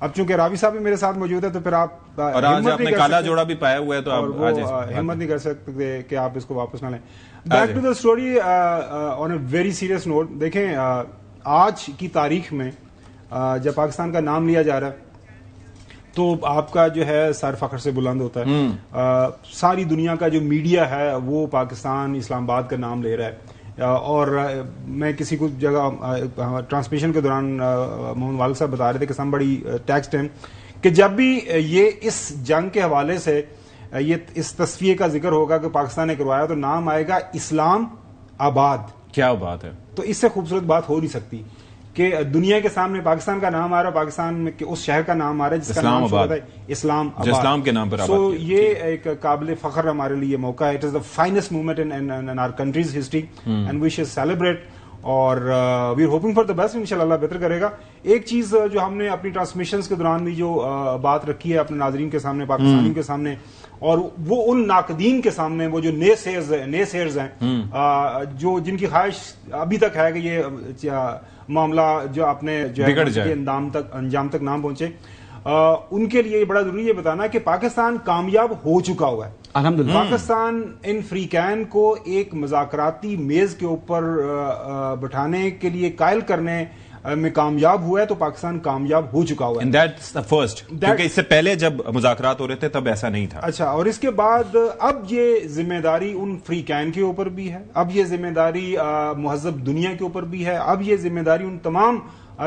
اب چونکہ راوی صاحب بھی میرے ساتھ موجود ہے تو پھر آپ اور آج آپ نے کالا جوڑا بھی پایا ہوا ہے تو آپ ہمت نہیں کر سکتے کہ آپ اس کو واپس نہ لیں. Back to the story on a very serious note. دیکھیں آج کی تاریخ میں جب پاکستان کا نام لیا جا رہا ہے تو آپ کا جو ہے سر فخر سے بلند ہوتا ہے. ساری دنیا کا جو میڈیا ہے وہ پاکستان اسلام آباد کا نام لے رہا ہے. اور میں کسی کو جگہ ٹرانسمیشن کے دوران محمد والد صاحب بتا رہے تھے کہ سم بڑی ٹیکسٹ ہیں کہ جب بھی یہ اس جنگ کے حوالے سے یہ اس تصفیے کا ذکر ہوگا کہ پاکستان نے کروایا تو نام آئے گا اسلام آباد. کیا بات ہے. تو اس سے خوبصورت بات ہو نہیں سکتی کہ دنیا کے سامنے پاکستان کا نام آ رہا ہے, پاکستان میں اس شہر کا نام آ رہا ہے جس کا نام ہے اسلام آباد, اسلام کے نام پر. سو یہ ایک قابل فخر ہمارے لیے موقع ہے. It is the finest moment in our country's history and we should celebrate اور we are hoping for the best. انشاءاللہ اللہ بہتر کرے گا. ایک چیز جو ہم نے اپنی ٹرانسمیشنز کے دوران بھی جو بات رکھی ہے اپنے ناظرین کے سامنے, پاکستانیوں کے سامنے, اور وہ ان ناقدین کے سامنے, وہ جو نیسیئرز ہیں جو جن کی خواہش ابھی تک ہے کہ یہ معاملہ جو اپنے جو انجام تک نہ پہنچے, ان کے لیے بڑا ضروری ہے بتانا کہ پاکستان کامیاب ہو چکا ہوا ہے. پاکستان ان فریقین کو ایک مذاکراتی میز کے اوپر بٹھانے کے لیے قائل کرنے میں کامیاب ہوا ہے, تو پاکستان کامیاب ہو چکا ہوا ہے. That's the first. کیونکہ اس سے پہلے جب مذاکرات ہو رہے تھے تب ایسا نہیں تھا. اچھا, اور اس کے بعد اب یہ ذمہ داری ان فریقین کے اوپر بھی ہے, اب یہ ذمہ داری مہذب دنیا کے اوپر بھی ہے, اب یہ ذمہ داری ان تمام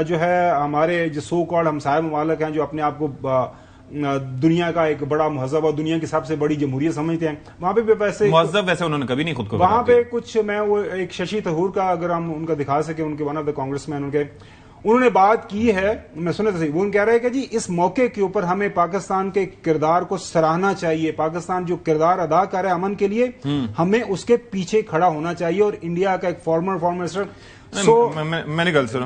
جو ہے ہمارے جو سو کالڈ ہمسائے ممالک ہیں جو اپنے آپ کو دنیا کا ایک بڑا مہذب اور دنیا کی سب سے بڑی جمہوریت سمجھتے ہیں. وہاں پہ ویسے مہذب ویسے انہوں نے کبھی نہیں خود کو, وہاں پہ کچھ میں وہ ایک ششی تھرور کا اگر ہم ان کا دکھا سکیں, ان کے ون آف دا کانگریس مین, انہوں نے بات کی ہے, میں سنا تھا, وہ کہہ رہے ہیں کہ جی اس موقع کے اوپر ہمیں پاکستان کے کردار کو سراہنا چاہیے. پاکستان جو کردار ادا کر رہا ہے امن کے لیے, ہمیں اس کے پیچھے کھڑا ہونا چاہیے. اور انڈیا کا ایک فارمر منسٹر, میں نے گل سنا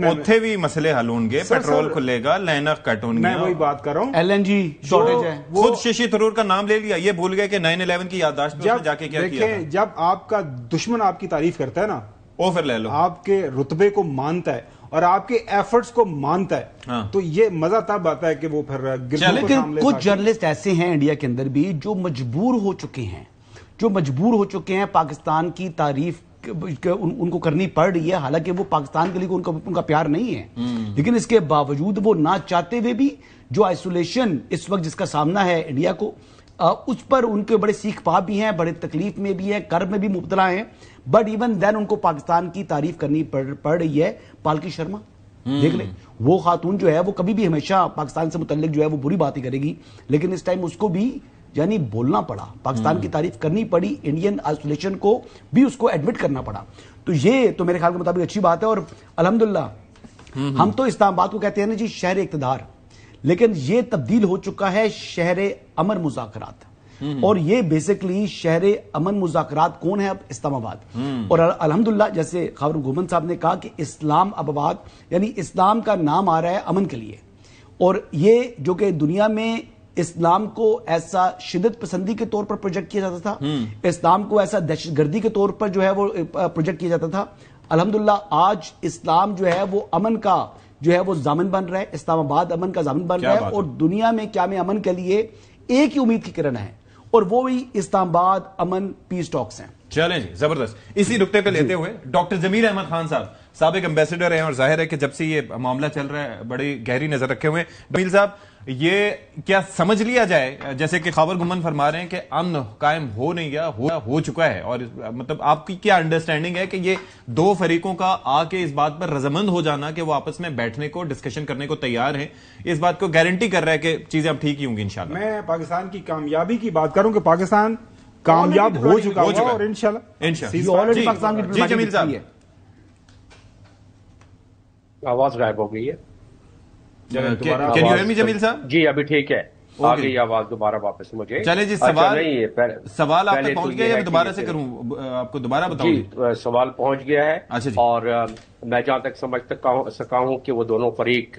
اتنے بھی مسئلے حل ہوں گے, پیٹرول کھلے گا, لائنر کٹ ہوں گے, میں وہی بات کر رہا ہوں, LNG شارٹیج ہے. خود ششی تھرور کا نام لے لیا, یہ بھول گئے کہ 9/11 کی یادداشت پہ جا کے کیا کیا تھا. جب آپ کا دشمن آپ کی تعریف کرتا ہے نا, وہ پھر لے لو, آپ کے رتبے کو مانتا ہے اور آپ کے ایفرٹس کو مانتا ہے, تو یہ مزہ تب آتا ہے کہ وہ پھر. لیکن کچھ جرنلسٹ ایسے ہیں انڈیا کے اندر بھی جو مجبور ہو چکے ہیں پاکستان کی تعریف ان کو کرنی پڑ رہی ہے, حالانکہ وہ پاکستان کے لیے ان کا پیار نہیں ہے, لیکن اس کے باوجود وہ نہ چاہتے ہوئے بھی جو آئسولیشن اس وقت جس کا سامنا ہے انڈیا کو, اس پر ان کے بڑے سیکھ پا بھی ہیں, بڑے تکلیف میں بھی ہے, کرب میں بھی مبتلا ہیں, بٹ ایون دین ان کو پاکستان کی تعریف کرنی پڑ رہی ہے. پالکی شرما دیکھ لیں, وہ خاتون جو ہے وہ کبھی بھی ہمیشہ پاکستان سے متعلق جو ہے وہ بری بات ہی کرے گی, لیکن اس ٹائم اس کو بھی یعنی بولنا پڑا, پاکستان کی تعریف کرنی پڑی, انڈین آئسولیشن کو بھی اس کو ایڈمٹ کرنا پڑا. تو یہ تو میرے خیال کے مطابق اچھی بات ہے. اور الحمدللہ ہم تو اسلام آباد کو کہتے ہیں نا جی شہر اقتدار, لیکن یہ تبدیل ہو چکا ہے شہر امن مذاکرات, اور یہ بیسکلی شہر امن مذاکرات کون ہے اب؟ اسلام آباد. اور الحمدللہ جیسے خاور گوبند صاحب نے کہا کہ اسلام آباد یعنی اسلام کا نام آ رہا ہے امن کے لیے, اور یہ جو کہ دنیا میں اسلام کو ایسا شدت پسندی کے طور پر پروجیکٹ کیا جاتا تھا, اسلام کو ایسا دہشت گردی کے طور پر جو ہے وہ پروجیکٹ کیا جاتا تھا, الحمدللہ آج اسلام جو ہے وہ امن کا جو ہے وہ ضامن بن رہا ہے, اسلام آباد امن کا ضامن بن رہا ہے, اور دنیا میں قیام امن کے لیے ایک ہی امید کی کرن ہے, اور وہ بھی اسلام آباد امن پیس ٹاکس ہیں. چلیں جی, زبردست. اسی نقطے پہ لیتے ہوئے ڈاکٹر جمیل احمد خان صاحب سابق امبیسڈر ہیں, اور ظاہر ہے کہ جب سے یہ معاملہ چل رہا ہے بڑی گہری نظر رکھے ہوئے. جمیل صاحب, یہ کیا سمجھ لیا جائے جیسے کہ خاور گمن فرما رہے ہیں کہ امن قائم ہو نہیں گیا, ہو چکا ہے, اور مطلب آپ کی کیا انڈرسٹینڈنگ ہے کہ یہ دو فریقوں کا آ کے اس بات پر رضامند ہو جانا کہ وہ آپس میں بیٹھنے کو ڈسکشن کرنے کو تیار ہیں, اس بات کو گارنٹی کر رہا ہے کہ چیزیں اب ٹھیک ہی ہوں گی انشاءاللہ؟ میں پاکستان کی کامیابی کی بات کروں کہ پاکستان کامیاب ہو چکا ہے, اور انشاءاللہ جی جمیل صاحب, آواز غائب ہو گئی ہے. Can you hear me جمیل صاحب؟ جی ابھی ٹھیک ہے, آ گئی آواز دوبارہ واپس مجھے. چلے جی, سوال آپ تک پہنچ گیا یا میں دوبارہ سے کروں, آپ کو دوبارہ بتاؤں؟ جی سوال پہنچ گیا ہے. اور میں جہاں تک سمجھ سکا ہوں کہ وہ دونوں فریق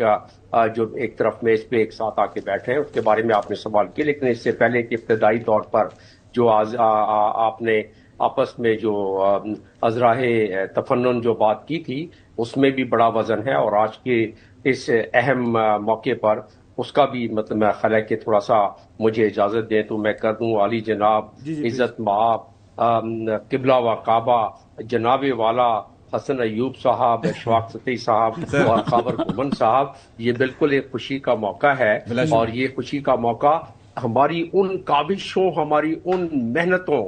جو ایک طرف میز پہ ایک ساتھ آ کے بیٹھے ہیں, اس کے بارے میں آپ نے سوال کیا, لیکن اس سے پہلے کہ ابتدائی طور پر جو آپ نے آپس میں جو ازراہ تفنن جو بات کی تھی اس میں بھی بڑا وزن ہے, اور آج کے اس اہم موقع پر اس کا بھی مطلب میں خیال ہے کہ تھوڑا سا مجھے اجازت دیں تو میں کر دوں. عالی جناب عزت مآب قبلہ و کعبہ جناب والا حسن ایوب صاحب، اشفاق سطحی صاحب اور خابر گھومن صاحب، یہ بالکل ایک خوشی کا موقع ہے، اور یہ خوشی کا موقع ہماری ان کاوشوں، ہماری ان محنتوں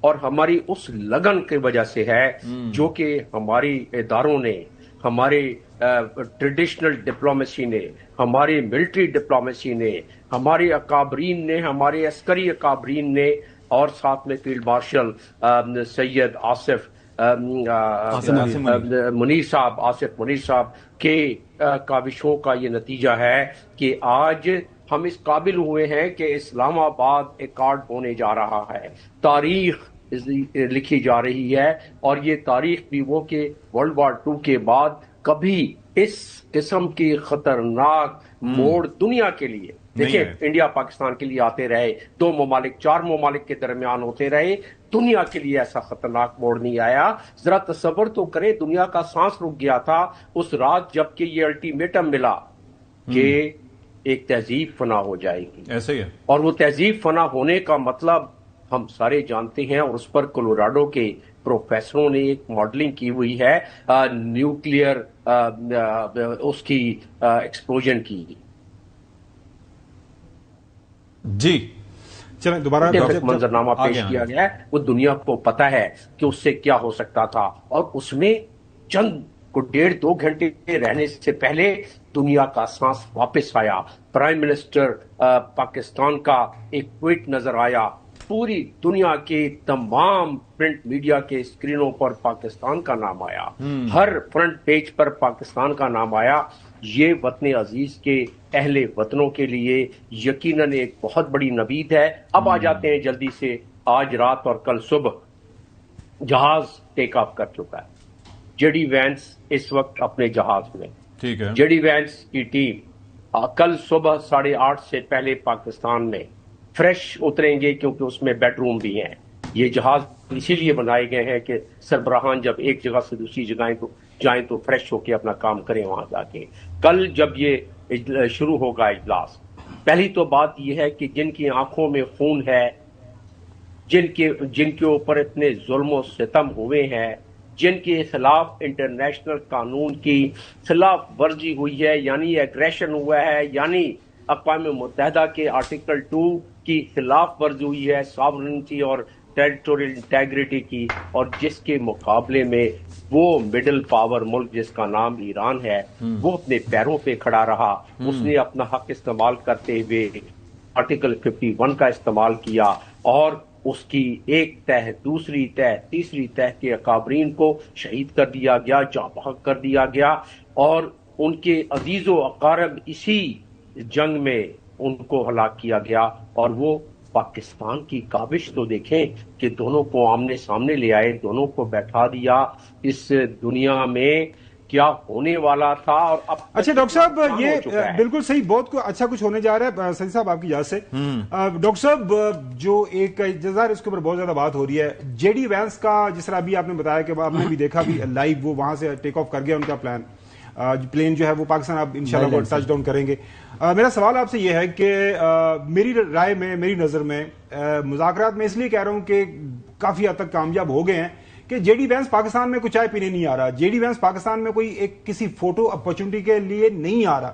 اور ہماری اس لگن کی وجہ سے ہے جو کہ ہماری اداروں نے، ہمارے ٹریڈیشنل ڈپلومیسی نے، ہماری ملٹری ڈپلومیسی نے، ہمارے اکابرین نے، ہمارے عسکری اکابرین نے، اور ساتھ میں فیلڈ مارشل سید آصف منیر صاحب کے کاوشوں کا یہ نتیجہ ہے کہ آج ہم اس قابل ہوئے ہیں کہ اسلام آباد ایکارڈ ہونے جا رہا ہے، تاریخ لکھی جا رہی ہے، اور یہ تاریخ بھی وہ کہ ورلڈ وار 2 کے بعد کبھی اس قسم کی خطرناک موڑ دنیا کے لیے، دیکھیں انڈیا پاکستان کے لیے آتے رہے، 2 ممالک 4 ممالک کے درمیان ہوتے رہے، دنیا کے لیے ایسا خطرناک موڑ نہیں آیا. ذرا تصور تو کریں، دنیا کا سانس رک گیا تھا اس رات جب کہ یہ الٹیمیٹم ملا کہ ایک تہذیب فنا ہو جائے گی. ایسے ہی ہے، اور وہ تہذیب فنا ہونے کا مطلب ہم سارے جانتے ہیں، اور اس پر کولوراڈو کے پروفیسروں نے ایک ماڈلنگ کی ہوئی ہے نیوکلیئر اس کی ایکسپلوژن کی. جی چلیں دوبارہ منظرنامہ پیش کیا گیا ہے، وہ دنیا کو پتا ہے کہ اس سے کیا ہو سکتا تھا، اور اس میں چند کو 1.5-2 گھنٹے رہنے سے پہلے دنیا کا سانس واپس آیا. پرائم منسٹر پاکستان کا ایک ٹویٹ نظر آیا، پوری دنیا کے تمام پرنٹ میڈیا کے اسکرینوں پر پاکستان کا نام آیا، ہر فرنٹ پیج پر پاکستان کا نام آیا. یہ وطن عزیز کے اہل وطنوں کے لیے یقیناً ایک بہت بڑی نوید ہے. اب آ جاتے ہیں جلدی سے، آج رات اور کل صبح جہاز ٹیک آف کر چکا ہے. جے ڈی وینس اس وقت اپنے جہاز میں، ٹھیک ہے، جے ڈی وینس کی ٹیم کل صبح 8:30 سے پہلے پاکستان میں فریش اتریں گے، کیونکہ اس میں بیڈ روم بھی ہیں. یہ جہاز اسی لیے بنائے گئے ہیں کہ سربراہان جب ایک جگہ سے دوسری جگہ جائیں تو فریش ہو کے اپنا کام کریں وہاں جا کے. کل جب یہ شروع ہوگا اجلاس، پہلی تو بات یہ ہے کہ جن کی آنکھوں میں خون ہے، جن کے اوپر اتنے ظلم و ستم ہوئے ہیں، جن کے خلاف انٹرنیشنل قانون کی خلاف ورزی ہوئی ہے، یعنی ایگریشن ہوا ہے، یعنی اقوام متحدہ کے آرٹیکل 2 کی خلاف ورزی ہوئی ہے، ساورنٹی اور ٹیریٹوریل انٹیگریٹی کی، اور جس کے مقابلے میں وہ مڈل پاور ملک جس کا نام ایران ہے وہ اپنے پیروں پہ کھڑا رہا. اس نے اپنا حق استعمال کرتے ہوئے آرٹیکل 51 کا استعمال کیا، اور اس کی ایک تہہ، دوسری تہہ، تیسری تہہ کے اکابرین کو شہید کر دیا گیا، جاں بحق کر دیا گیا، اور ان کے عزیز و اقارب اسی جنگ میں ان کو ہلاک کیا گیا. اور وہ پاکستان کی کاوش تو دیکھیں کہ دونوں کو آمنے سامنے لے آئے، دونوں کو بیٹھا دیا. اس دنیا میں کیا ہونے والا تھا اور اب اچھا ڈاکٹر صاحب یہ بالکل صحیح، بہت اچھا کچھ ہونے جا رہا ہے. سعید صاحب آپ کی اجازت سے ڈاکٹر صاحب جو ایک جزائر اس کے اوپر بہت زیادہ بات ہو رہی ہے، جے ڈی وینس کا جس طرح ابھی آپ نے بتایا کہ آپ نے بھی دیکھا بھی لائیو، وہ وہاں سے ٹیک آف کر گیا ان کا پلین جو ہے وہ پاکستان اب انشاءاللہ ٹچ ڈاؤن کریں گے. میرا سوال آپ سے یہ ہے کہ میری رائے میں، میری نظر میں مذاکرات میں اس لیے کہہ رہا ہوں کہ کافی حد تک کامیاب ہو گئے ہیں کہ جے ڈی وینس پاکستان میں کوئی چائے پینے نہیں آ رہا، جے ڈی وینس پاکستان میں کوئی ایک کسی فوٹو اپرچونٹی کے لیے نہیں آ رہا.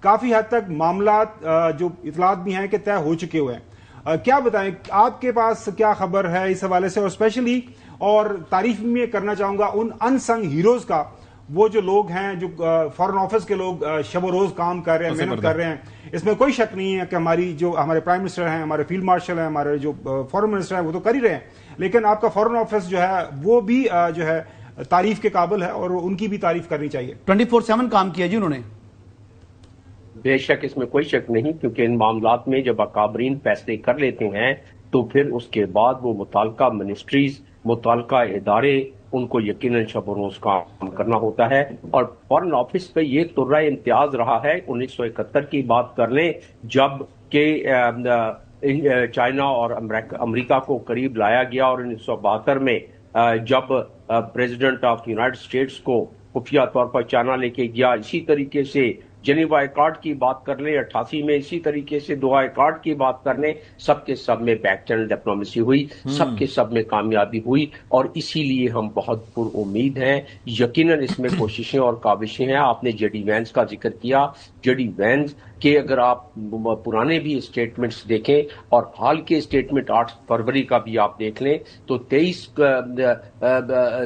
کافی حد تک معاملات جو اطلاعات بھی ہیں کہ طے ہو چکے ہوئے ہیں. کیا بتائیں آپ کے پاس کیا خبر ہے اس حوالے سے؟ اور اسپیشلی اور تعریف میں کرنا چاہوں گا ان ان سنگ ہیروز کا، وہ جو لوگ ہیں جو فارن آفس کے لوگ شب و روز کام کر رہے ہیں، محنت کر رہے ہیں. اس میں کوئی شک نہیں ہے کہ ہمارے پرائم منسٹر ہیں، ہمارے فیلڈ مارشل ہیں، ہمارے جو فارن منسٹر ہیں وہ تو کر ہی رہے ہیں، لیکن آپ کا فارن آفس جو ہے وہ بھی جو ہے تعریف کے قابل ہے اور ان کی بھی تعریف کرنی چاہیے. 24/7 کام کیا جی انہوں نے. بے شک اس میں کوئی شک نہیں، کیونکہ ان معاملات میں جب اکابرین فیصلے کر لیتے ہیں تو پھر اس کے بعد وہ متعلقہ منسٹریز، متعلقہ ادارے، ان کو یقیناً شب و روز کام کرنا ہوتا ہے. اور فارن آفس پہ یہ طرح امتیاز رہا ہے. 1971 کی بات کر لیں جب کہ چائنا اور امریکہ کو قریب لایا گیا، اور 1972 میں جب پریزیڈنٹ آف یونائٹڈ اسٹیٹس کو خفیہ طور پر چائنا لے کے گیا. اسی طریقے سے جنیوا ایکارڈ کی بات کر لیں 88 میں، اسی طریقے سے دوحہ ایکارڈ کی بات کر لیں، سب کے سب میں بیک چینل ڈپلومیسی ہوئی، سب کے سب میں کامیابی ہوئی، اور اسی لیے ہم بہت پر امید ہیں. یقیناً اس میں کوششیں اور کاوشیں ہیں. آپ نے جے ڈی وینس کا ذکر کیا. جے ڈی وینس کہ اگر آپ پرانے بھی اسٹیٹمنٹس دیکھیں اور حال کے اسٹیٹمنٹ 8 فروری کا بھی آپ دیکھ لیں تو 23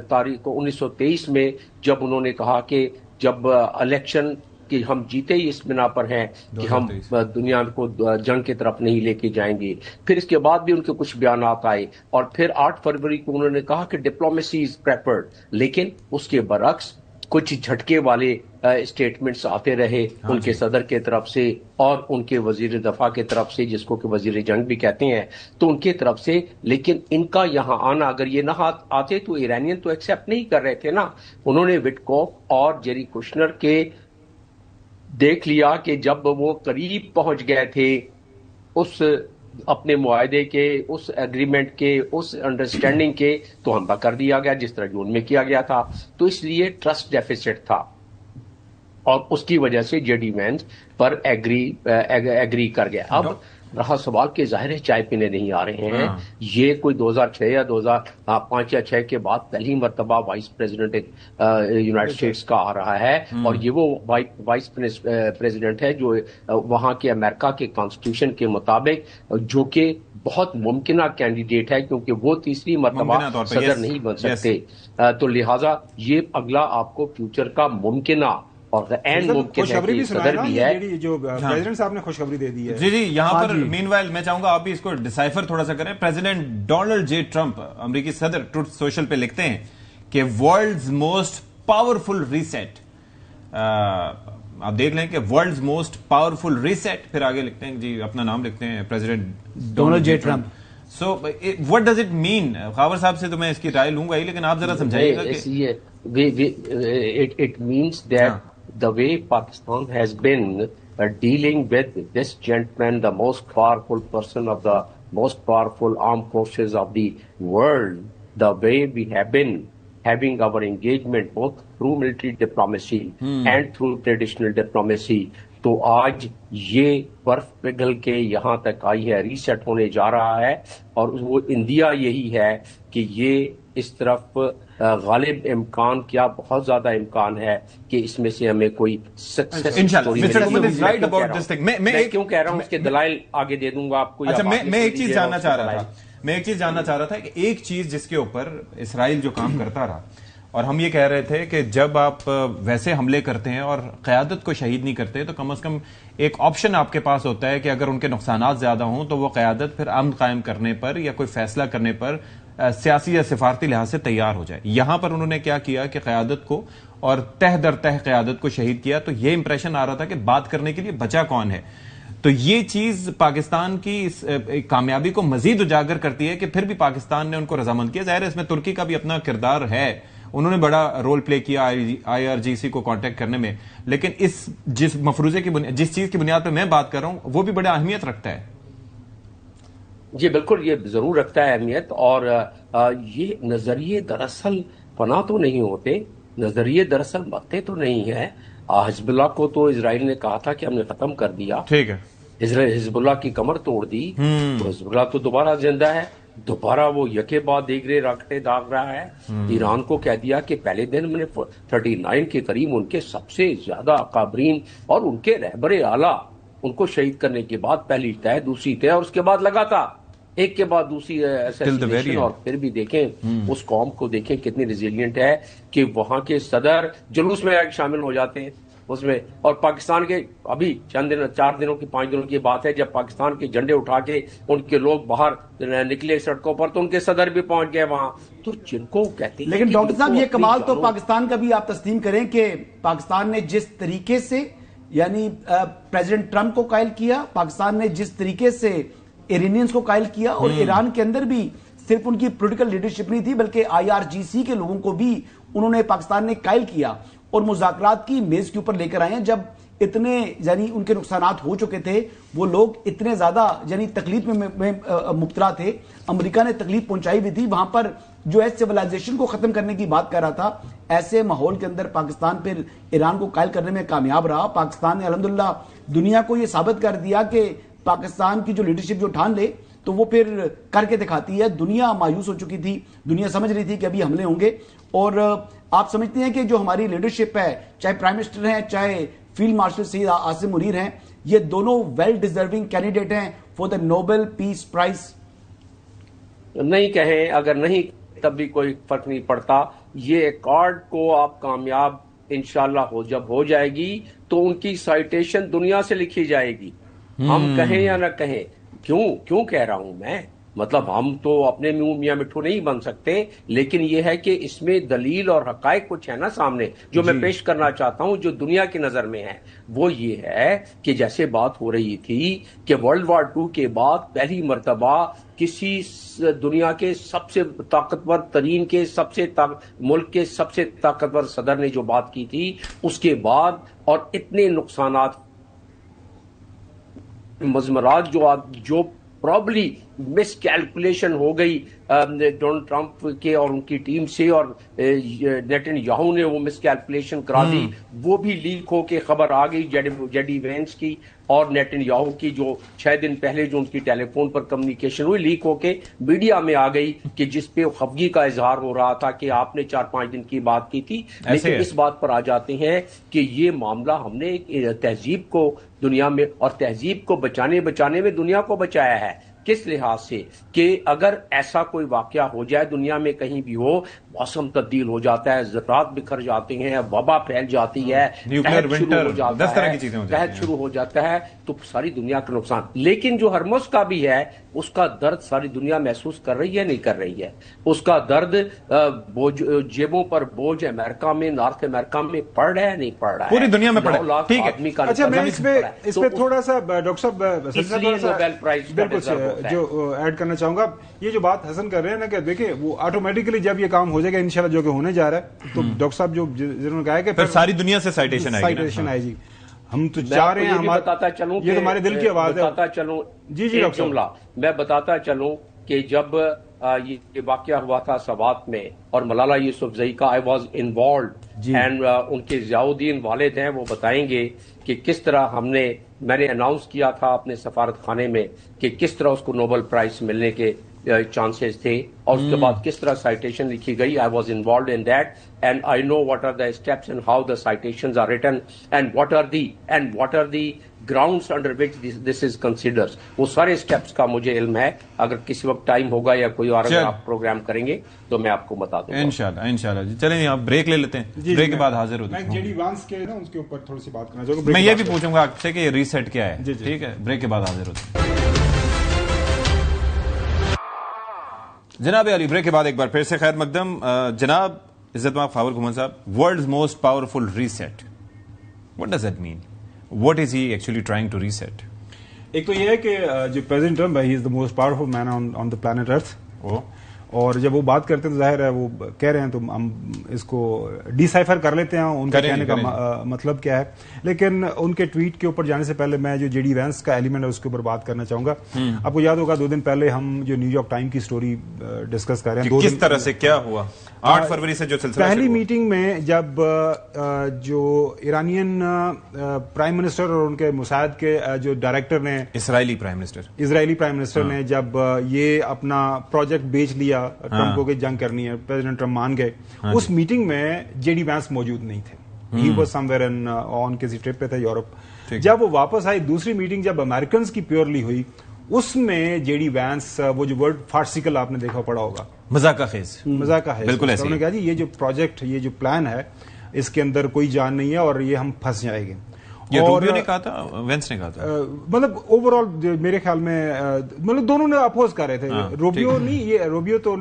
تاریخ کو 1923 میں جب انہوں نے کہا کہ جب الیکشن کہ ہم جیتے ہی اس بنا پر ہیں کہ ہم دنیا کو جنگ کی طرف نہیں لے کے جائیں گے. پھر اس کے بعد بھی ان کے کچھ بیانات آئے اور پھر 8 فروری کو انہوں نے کہا کہ ڈپلومیسی از پریفرڈ، لیکن اس کے برعکس کچھ جھٹکے والے اسٹیٹمنٹس آتے رہے ان کے صدر کے طرف سے اور ان کے وزیر دفاع کی طرف سے، جس کو کہ وزیر جنگ بھی کہتے ہیں، تو ان کی طرف سے. لیکن ان کا یہاں آنا، اگر یہ نہ آتے تو ایرانین تو ایکسیپٹ نہیں کر رہے تھے نا. انہوں نے وٹکوف اور جیری کوشنر کے دیکھ لیا کہ جب وہ قریب پہنچ گئے تھے اس اپنے معاہدے کے، اس ایگریمنٹ کے، اس انڈرسٹینڈنگ کے، تو حملہ کر دیا گیا جس طرح جون میں کیا گیا تھا. تو اس لیے ٹرسٹ ڈیفیسٹ تھا اور اس کی وجہ سے جے ڈی وینس پر ایگری کر گیا. اب رہا سوال کہ ظاہر ہے چائے پینے نہیں آ رہے ہیں. یہ کوئی 2006 یا 2005 یا 2006 کے بعد پہلی مرتبہ وائس پریزیڈنٹ یونائٹڈ اسٹیٹس کا آ رہا ہے، اور یہ وہ وائس پریزیڈنٹ ہے جو وہاں کے امریکہ کے کانسٹیٹیوشن کے مطابق جو کہ بہت ممکنہ کینڈیڈیٹ ہے، کیونکہ وہ تیسری مرتبہ صدر نہیں بن سکتے. تو لہٰذا یہ اگلا آپ کو فیوچر کا ممکنہ اور خوشخبری بھی صدر بھی ہے جو پریزیڈنٹ صاحب نے خوشخبری دے دی ہے. جی یہاں پر مین وائل میں چاہوں گا آپ بھی اس کو ڈسائفر تھوڑا سا کریں. پریزیڈنٹ ڈونلڈ جے ٹرمپ امریکی صدر ٹروتھ سوشل پہ لکھتے ہیں کہ ورلڈز موسٹ پاورفل ریسیٹ. آپ دیکھ لیں کہ ورلڈز موسٹ پاورفل ریسیٹ، پھر آگے لکھتے ہیں جی اپنا نام لکھتے ہیں president Donald J Trump. So what does it mean? Khawar صاحب سے تو میں اس کی رائے لوں گا ہی، لیکن آپ ذرا سمجھائیے گا کہ it means that the way Pakistan has been dealing with this gentleman, the most powerful person of the most powerful armed forces of the world, the way we have been having our engagement both through military diplomacy and through traditional diplomacy. تو آج یہ برف پگھل کے یہاں تک آئی ہے، reset ہونے جا رہا ہے، اور وہ انڈیا یہی ہے کہ یہ اس طرف غالب امکان کیا بہت زیادہ امکان ہے کہ اس میں سے ہمیں کوئی سکسیس اسٹوری میں کیوں کہہ رہا ہوں اس کے دلائل آگے دے دوں گا آپ کو. اچھا میں ایک چیز جاننا چاہ رہا تھا کہ ایک چیز جس کے اوپر اسرائیل جو کام کرتا رہا، اور ہم یہ کہہ رہے تھے کہ جب آپ ویسے حملے کرتے ہیں اور قیادت کو شہید نہیں کرتے تو کم از کم ایک آپشن آپ کے پاس ہوتا ہے کہ اگر ان کے نقصانات زیادہ ہوں تو وہ قیادت پھر امن قائم کرنے پر یا کوئی فیصلہ کرنے پر سیاسی یا سفارتی لحاظ سے تیار ہو جائے. یہاں پر انہوں نے کیا کیا کہ قیادت کو اور تہ در تہ قیادت کو شہید کیا، تو یہ امپریشن آ رہا تھا کہ بات کرنے کے لیے بچا کون ہے. تو یہ چیز پاکستان کی اس کامیابی کو مزید اجاگر کرتی ہے کہ پھر بھی پاکستان نے ان کو رضامند کیا. ظاہر ہے اس میں ترکی کا بھی اپنا کردار ہے، انہوں نے بڑا رول پلے کیا آئی آر جی سی کو کانٹیکٹ کرنے میں، لیکن جس مفروضے کی جس چیز کی بنیاد پہ میں بات کر رہا ہوں وہ بھی بڑا اہمیت رکھتا ہے. جی بالکل، یہ ضرور رکھتا ہے اہمیت. اور یہ نظریے دراصل پناہ تو نہیں ہوتے، نظریے دراصل مرتے تو نہیں ہے. حزب اللہ کو تو اسرائیل نے کہا تھا کہ ہم نے ختم کر دیا، ٹھیک ہے، حزب اللہ کی کمر توڑ دی، تو حزب اللہ تو دوبارہ زندہ ہے، دوبارہ وہ یکے بعد دیگرے راکٹیں داغ رہا ہے. ایران کو کہہ دیا کہ پہلے دن میں نے 39 کے قریب ان کے سب سے زیادہ اکابرین اور ان کے رہبر اعلیٰ ان کو شہید کرنے کے بعد پہلی طے دوسری طے اور اس کے بعد لگا تھا ایک کے بعد دوسری اسیسینیشن. اور پھر بھی دیکھیں اس قوم کو، دیکھیں کتنی ریزیلینٹ ہے کہ وہاں کے صدر جلوس میں شامل ہو جاتے ہیں اس میں. اور پاکستان کے ابھی چند دن، 4 دنوں کی 5 دنوں کی بات ہے، جب پاکستان کے جھنڈے اٹھا کے ان کے لوگ باہر نکلے سڑکوں پر تو ان کے صدر بھی پہنچ گئے وہاں. تو جن کو کہتے ہیں، لیکن ڈاکٹر صاحب یہ کمال تو پاکستان کا بھی آپ تسلیم کریں کہ پاکستان نے جس طریقے سے یعنی پریزیڈنٹ ٹرمپ کو قائل کیا، پاکستان نے جس طریقے سے ایرانینز کو قائل کیا، اور ایران کے اندر بھی صرف ان کی پولیٹیکل لیڈرشپ نہیں تھی بلکہ آئی آر جی سی کے لوگوں کو بھی انہوں نے پاکستان نے قائل کیا اور مذاکرات کی میز کے اوپر لے کر آئے ہیں. جب اتنے یعنی ان کے نقصانات ہو چکے تھے, وہ لوگ اتنے زیادہ یعنی تکلیف میں مبتلا تھے, امریکہ نے تکلیف پہنچائی بھی تھی, وہاں پر جو ہے سیولائزیشن کو ختم کرنے کی بات کر رہا تھا. ایسے ماحول کے اندر پاکستان پھر ایران کو قائل کرنے میں کامیاب رہا. پاکستان نے الحمدللہ دنیا کو یہ ثابت کر دیا کہ پاکستان کی جو لیڈرشپ جو ٹھان لے تو وہ پھر کر کے دکھاتی ہے. دنیا مایوس ہو چکی تھی, دنیا سمجھ رہی تھی کہ ابھی حملے ہوں گے, اور آپ سمجھتے ہیں کہ جو ہماری لیڈرشپ ہے, چاہے پرائم منسٹر ہیں, چاہے فیلڈ مارشل سید عاصم منیر ہیں, یہ دونوں ویل ڈیزرونگ کینڈیڈیٹ ہیں for the Nobel peace prize. نہیں کہیں, اگر نہیں تب بھی کوئی فرق نہیں پڑتا. یہ ایکارڈ کو آپ کامیاب انشاءاللہ جب ہو جائے گی تو ان کی سائٹیشن دنیا سے لکھی جائے گی, ہم کہیں یا نہ کہیں. کیوں کہہ رہا ہوں میں, مطلب ہم تو اپنے منہ میاں مٹھو نہیں بن سکتے, لیکن یہ ہے کہ اس میں دلیل اور حقائق کچھ ہے نا سامنے جو میں پیش کرنا چاہتا ہوں, جو دنیا کی نظر میں ہے. وہ یہ ہے کہ جیسے بات ہو رہی تھی کہ ورلڈ وار 2 کے بعد پہلی مرتبہ کسی دنیا کے سب سے طاقتور ترین کے ملک کے سب سے طاقتور صدر نے جو بات کی تھی, اس کے بعد اور اتنے نقصانات مضمرات جو پرابلی مس کیلکولیشن ہو گئی ڈونلڈ ٹرمپ کے اور ان کی ٹیم سے, اور نیتن یاہو نے وہ مس کیلکولیشن کرا دی, وہ بھی لیک ہو کے خبر آ گئی جیڈی وینس کی اور نیتن یاہو کی, جو 6 دن پہلے جو ان کی ٹیلی فون پر کمیونیکیشن ہوئی لیک ہو کے میڈیا میں آ گئی, کہ جس پہ خفگی کا اظہار ہو رہا تھا کہ آپ نے 4-5 دن کی بات کی تھی. لیکن اس بات پر آ جاتے ہیں کہ یہ معاملہ ہم نے تہذیب کو دنیا میں, اور تہذیب کو بچانے میں دنیا کو بچایا ہے. کس لحاظ سے کہ اگر ایسا کوئی واقعہ ہو جائے دنیا میں کہیں بھی ہو, موسم تبدیل ہو جاتا ہے, ذرات بکھر جاتے ہیں, وبا پھیل جاتی ہے, قحط شروع ہو جاتا ہے, تو ساری دنیا کا نقصان. لیکن جو ہرمز کا بھی ہے, اس کا درد ساری دنیا محسوس کر رہی ہے نہیں کر رہی ہے. اس کا درد جیبوں پر بوجھ امریکہ میں, نارتھ امریکہ میں پڑ رہا ہے نہیں پڑ رہا ہے, پوری دنیا میں پڑ رہا ہے. اچھا میں اس پہ تھوڑا سا ڈاکٹر صاحب جو ایڈ کرنا چاہوں گا, یہ جو بات حسن کر رہے ہیں نا کہ دیکھیں وہ آٹومیٹکلی جب یہ کام ہو جائے گا انشاءاللہ جو کہ ہونے جا رہا ہے, تو ڈاکٹر صاحب جو جنہوں نے کہا ہے کہ پھر ساری دنیا سے سائٹیشن آئے گی. ہم تو چاہ رہے ہیں, بتاتا چلوں یہ ہمارے دل کی آواز ہے. بتاتا چلوں جی جملہ میں بتاتا چلوں کہ جب یہ واقعہ ہوا تھا سوات میں اور ملالہ یوسفزئی کا, آئی واز انوالوڈ, اینڈ ان کے ضیاء الدین والد ہیں, وہ بتائیں گے کہ کس طرح میں نے اناؤنس کیا تھا اپنے سفارت خانے میں کہ کس طرح اس کو نوبل پرائز ملنے کے چانسز تھے, اور اس کے بعد کس طرح سائٹیشن لکھی گئی. I was involved in that and I know what are the steps and how the citations are written and what are the grounds under which this is considers. وہ سارے اسٹیپس کا مجھے علم ہے. اگر کسی وقت ٹائم ہوگا یا کوئی اور اگر آپ پروگرام کریں گے تو میں آپ کو بتا دوں گا انشاءاللہ. جی چلیں آپ بریک لے لیتے ہیں, بریک کے بعد حاضر ہوتے ہیں. میں جیڈی وانس کے نا اس کے اوپر تھوڑی سی بات کرنا چاہوں گا. میں یہ بھی پوچھوں گا آپ سے کہ یہ ریسیٹ کیا ہے, ٹھیک ہے, بریک کے بعد حاضر ہوتے ہیں. جناب علی, بریک کے بعد ایک بار پھر سے خیر مقدم. جناب عزت مآب خاور گھومن صاحب, world's most powerful reset, what does that mean? What is he actually trying to reset? ایک تو یہ ہے کہ جو پریزیڈنٹ ٹرمپ ہے, he is the most powerful man on the planet Earth. اور جب وہ بات کرتے ہیں تو ظاہر ہے وہ کہہ رہے ہیں تو ہم اس کو ڈی سائفر کر لیتے ہیں ان کا کہنے کا مطلب کیا ہے. لیکن ان کے ٹویٹ کے اوپر جانے سے پہلے میں جو جے ڈی وینس کا ایلیمنٹ ہے اس کے اوپر بات کرنا چاہوں گا. آپ کو یاد ہوگا 2 دن پہلے ہم جو نیو یارک ٹائم کی سٹوری ڈسکس کر رہے ہیں, کس طرح سے کیا ہوا 8 فروری سے جو سلسلہ پہلی میٹنگ میں جب جو ایرانین پرائم منسٹر اور ان کے مساعد کے جو ڈائریکٹر نے, اسرائیلی پرائم منسٹر نے جب یہ اپنا پروجیکٹ بیچ لیا ٹرمپ کو کہ جنگ کرنی ہے, پریزیڈنٹ ٹرمپ مان گئے. اس میٹنگ میں جے ڈی وینس موجود نہیں تھے. ہی واز سم ویئر آن کسی ٹرپ پہ تھے یورپ. جب وہ واپس آئی, دوسری میٹنگ جب امریکنز کی پیورلی ہوئی, اس میں جے ڈی وینس, وہ جو ورڈ فارسیکل آپ نے دیکھا پڑا ہوگا, مذاق خیز, بالکل ایسے. انہوں نے کہا جی یہ جو پروجیکٹ, یہ جو پلان ہے, اس کے اندر کوئی جان نہیں ہے اور یہ ہم پھنس جائیں گے. روبیو نے کہا تھا, وینس نے کہا تھا, مطلب اوور آل میرے خیال میں مطلب دونوں نے اپوز کر رہے تھے. روبیو نہیں, یہ روبیو تو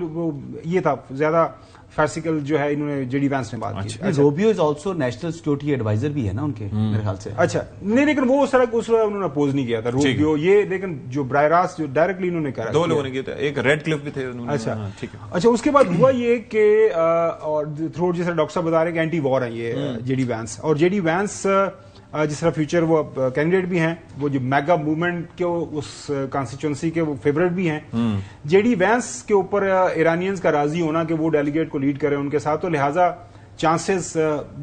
یہ تھا زیادہ فارسیکل جو ہے, انہوں نے جے ڈی وینس نے بات کی. Rubio is also national security adviser بھی ہے نا ان کے میرے خیال سے. اچھا نہیں, لیکن وہ اس طرح انہوں نے اپوز نہیں کیا تھا روبیو یہ, لیکن جو براہ راست جو ڈائریکٹلی انہوں نے کہا, 2 لوگوں نے کیا تھا, ایک ریڈ کلف بھی تھے. اچھا اس کے بعد ہوا یہ کہ اور تھروٹ جیسے ڈاکٹر صاحب بتا رہے ہیں کہ اینٹی وار ہیں یہ جے ڈی وینس, اور جے ڈی وینس جس طرح فیوچر وہ کینڈیڈیٹ بھی ہیں, وہ جو میگا موومنٹ کے اس کانسٹیچوئنسی کے وہ فیوریٹ بھی ہیں. جے ڈی وینس کے اوپر ایرانینز کا راضی ہونا کہ وہ ڈیلیگیٹ کو لیڈ کریں ان کے ساتھ, تو لہٰذا چانسز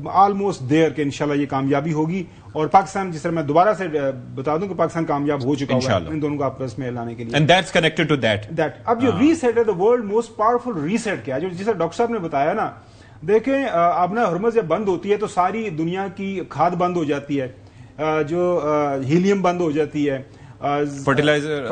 آلموسٹ دیر کہ انشاءاللہ یہ کامیابی ہوگی. اور پاکستان, جس طرح میں دوبارہ سے بتا دوں کہ پاکستان کامیاب ہو چکا ہے ان دونوں کو آپس میں لانے کے لیے. And that's connected to that. اب جو ریسیٹ ہے, the world most powerful reset کیا ہے, جو جسے ڈاکٹر صاحب نے بتایا نا, دیکھیں اب نا ہرمز جب بند ہوتی ہے تو ساری دنیا کی کھاد بند ہو جاتی ہے, جو ہیلیم بند ہو جاتی ہے, فرٹیلائزر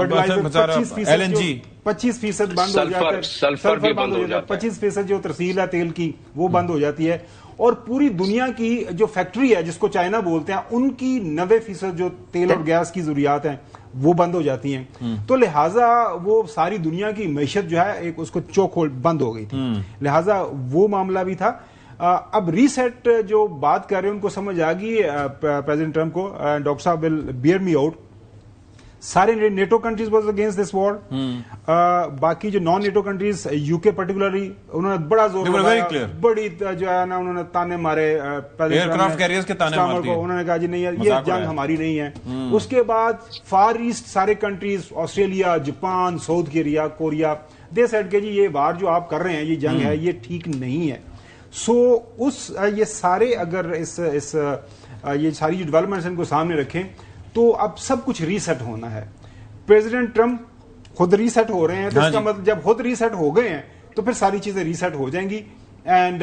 25% بند ہو جاتا ہے, سلفر بند ہو جاتا ہے, 25% جو ترسیل ہے تیل کی وہ بند ہو جاتی ہے. اور پوری دنیا کی جو فیکٹری ہے جس کو چائنا بولتے ہیں, ان کی 90% جو تیل اور گیس کی ضروریات ہیں وہ بند ہو جاتی ہیں. تو لہٰذا وہ ساری دنیا کی معیشت جو ہے ایک اس کو چوک ہولڈ بند ہو گئی تھی, لہٰذا وہ معاملہ بھی تھا. اب ریسیٹ جو بات کر رہے ہیں ان کو سمجھ آ گئی پریزیڈنٹ ٹرمپ کو. ڈاکٹر صاحب ول بیئر می آؤٹ, سارے NATO countries was against this war. باقی جو non NATO countries, U K particularly, انہوں نے بڑا زور لگایا, بڑی جو ہے نا انہوں نے تانے مارے انہوں نے کہا جی نہیں یہ جنگ ہماری نہیں ہے. اس کے بعد فار ایسٹ سارے countries, Australia, Japan, south Korea, they said کہ جی یہ وار جو آپ کر رہے ہیں, یہ جنگ ہے, یہ ٹھیک نہیں ہے. سو یہ سارے اگر یہ ساری جو ڈیولپمنٹس ان کو سامنے رکھیں تو اب سب کچھ ریسیٹ ہونا ہے. پریزیڈنٹ ٹرمپ خود ریسیٹ ہو رہے ہیں, تو اس کا مطلب جب خود ریسیٹ ہو گئے ہیں تو پھر ساری چیزیں ریسیٹ ہو جائیں گی. اینڈ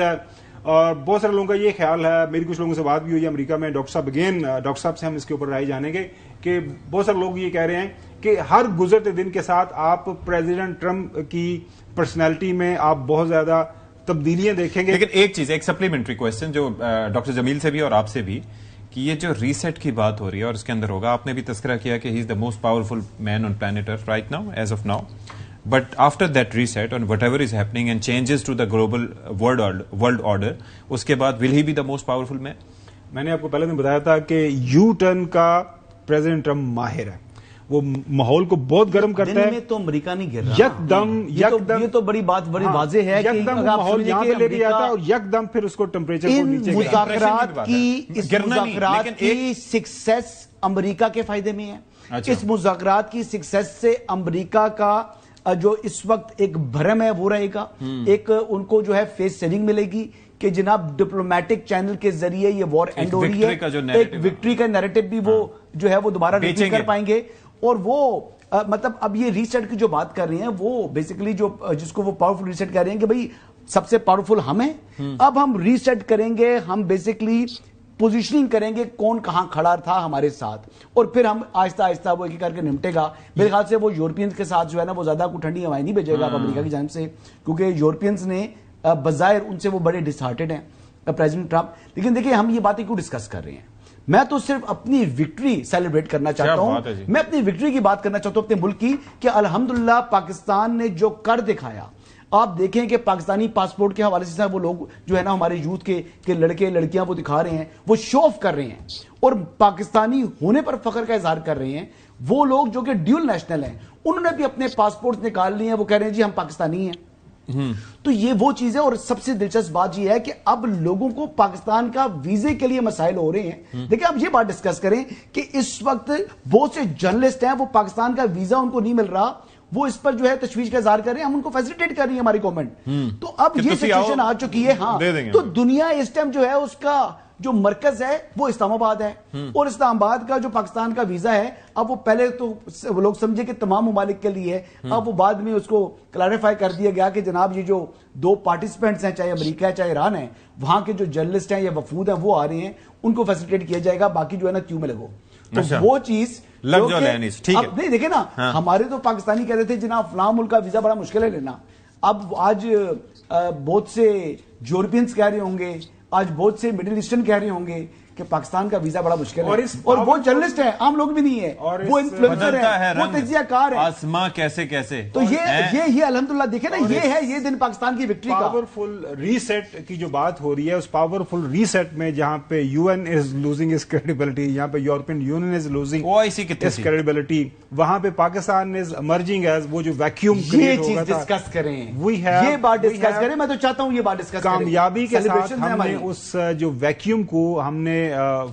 بہت سارے لوگوں کا یہ خیال ہے, میری کچھ لوگوں سے بات بھی ہوئی ہے امریکہ میں, ڈاکٹر صاحب سے ہم اس کے اوپر رائے جانیں گے, کہ بہت سارے لوگ یہ کہہ رہے ہیں کہ ہر گزرتے دن کے ساتھ آپ پریزیڈنٹ ٹرمپ کی پرسنالٹی میں آپ بہت زیادہ تبدیلیاں دیکھیں گے. لیکن ایک چیز, ایک سپلیمنٹری کوشچن جو ڈاکٹر جمیل سے بھی اور آپ سے بھی, کہ یہ جو ریسیٹ کی بات ہو رہی ہے اور اس کے اندر ہوگا, آپ نے بھی تذکرہ کیا کہ he is the most powerful man on planet earth right now, as of now, but after that reset and whatever is happening and changes to the global world order, اس کے بعد will he be the most powerful man. میں نے آپ کو پہلے دن بتایا تھا کہ یو ٹرن کا پریزیڈنٹ ٹرمپ ماہر ہے, وہ ماحول کو بہت گرم کرتا ہے. تو امریکہ نہیں گر رہا, یہ تو بڑی بات بڑی واضح ہے کہ ماحول یہاں پہ لے کے جاتا ہے اور یکدم پھر اس کو ٹیمپریچر کو نیچے مذاکرات کی سکسیس امریکہ کے فائدے میں ہے. اس مذاکرات کی سکسیس سے امریکہ کا جو اس وقت ایک بھرم ہے وہ رہے گا, ایک ان کو جو ہے فیس سیونگ ملے گی کہ جناب ڈپلومیٹک چینل کے ذریعے یہ وار اینڈ ہو رہی ہے, ایک وکٹری کا نیریٹو بھی وہ جو ہے وہ دوبارہ ریپیٹ کر پائیں گے. اور وہ مطلب اب یہ ریسیٹ کی جو بات کر رہی ہیں وہ بیسیکلی جو جس کو وہ پاورفل ریسیٹ کہہ رہے ہیں کہ بھئی سب سے پاورفل ہم ہیں, اب ہم ریسیٹ کریں گے, ہم بیسیکلی پوزیشننگ کریں گے کون کہاں کھڑا تھا ہمارے ساتھ, اور پھر ہم آہستہ آہستہ وہ ایک کر کے نمٹے گا. میرے خیال سے وہ یورپینز کے ساتھ جو ہے نا وہ زیادہ کو ٹھنڈی ہوائیں نہیں بھیجے گا اب امریکہ کی جانب سے, کیونکہ یورپینز نے بظاہر ان سے وہ بڑے ڈسہارٹڈ ہیں پریزیڈنٹ ٹرمپ. لیکن دیکھیں ہم یہ باتیں کیوں ڈسکس کر رہے ہیں, میں تو صرف اپنی وکٹری سیلیبریٹ کرنا چاہتا ہوں, میں اپنی وکٹری کی بات کرنا چاہتا ہوں اپنے ملک کی, کہ الحمدللہ پاکستان نے جو کر دکھایا. آپ دیکھیں کہ پاکستانی پاسپورٹ کے حوالے سے وہ لوگ جو ہے نا ہمارے یوتھ کے لڑکے لڑکیاں وہ دکھا رہے ہیں, وہ شو آف کر رہے ہیں اور پاکستانی ہونے پر فخر کا اظہار کر رہے ہیں. وہ لوگ جو کہ ڈیول نیشنل ہیں انہوں نے بھی اپنے پاسپورٹ نکال لیے ہیں, وہ کہہ رہے ہیں جی ہم پاکستانی ہیں. تو یہ وہ چیز ہے. اور سب سے دلچسپ بات یہ ہے کہ اب لوگوں کو پاکستان کا ویزے کے لیے مسائل ہو رہے ہیں. دیکھیں اب یہ بات ڈسکس کریں کہ اس وقت بہت سے جرنلسٹ ہیں وہ پاکستان کا ویزا ان کو نہیں مل رہا, وہ اس پر جو ہے تشویش کا اظہار کر رہے ہیں, ہم ان کو فیسیلیٹیٹ کر رہی ہے ہماری گورنمنٹ. تو اب یہ سچویشن آ چکی ہے. ہاں تو دنیا اس ٹائم جو ہے اس کا جو مرکز ہے وہ اسلام آباد ہے, اور اسلام آباد کا جو پاکستان کا ویزا ہے اب وہ پہلے تو لوگ سمجھے کہ تمام ممالک کے لیے, اب وہ بعد میں اس کو کلیریفائی کر دیا گیا کہ جناب یہ جو 2 پارٹیسپینٹس ہیں, چاہے امریکہ ہے چاہے ایران ہے, وہاں کے جو جرنلسٹ ہیں یا وفود ہیں وہ آ رہے ہیں, ان کو فیسیلیٹیٹ کیا جائے گا, باقی جو ہے نا کیوں میں لگو. تو وہ چیز نہیں دیکھیں نا, ہمارے تو پاکستانی کہہ رہے تھے جناب فلاں ملک کا ویزا بڑا مشکل ہے لینا, اب آج بہت سے یورپینز کہہ رہے ہوں گے, آج بہت سے مڈل ایسٹرن کہہ رہے ہوں گے کہ پاکستان کا ویزا بڑا مشکل ہے, اور وہ جرنلسٹ ہیں, عام لوگ بھی نہیں ہے, وہ انفلوئنسر ہیں, وہ تجزیہ کار ہیں. آسماں کیسے تو یہ الحمدللہ دیکھیں نا, یہ ہے یہ دن پاکستان کی وکٹری کا. پاورفل ریسیٹ کی جو بات ہو رہی ہے, اس پاورفل ریسیٹ میں جہاں پہ U N is losing its credibility, یہاں پہ European Union is losing its credibility, وہاں پہ پاکستان از امرجنگ ایز وہ جو ویکیوم کریٹ ہوگا تھا. ڈسکس کریں, یہ بات ڈسکس کریں, میں تو چاہتا ہوں یہ بات ڈسکس کریں. کامیابی کے ساتھ ہم نے اس جو ویکیوم کو ہم نے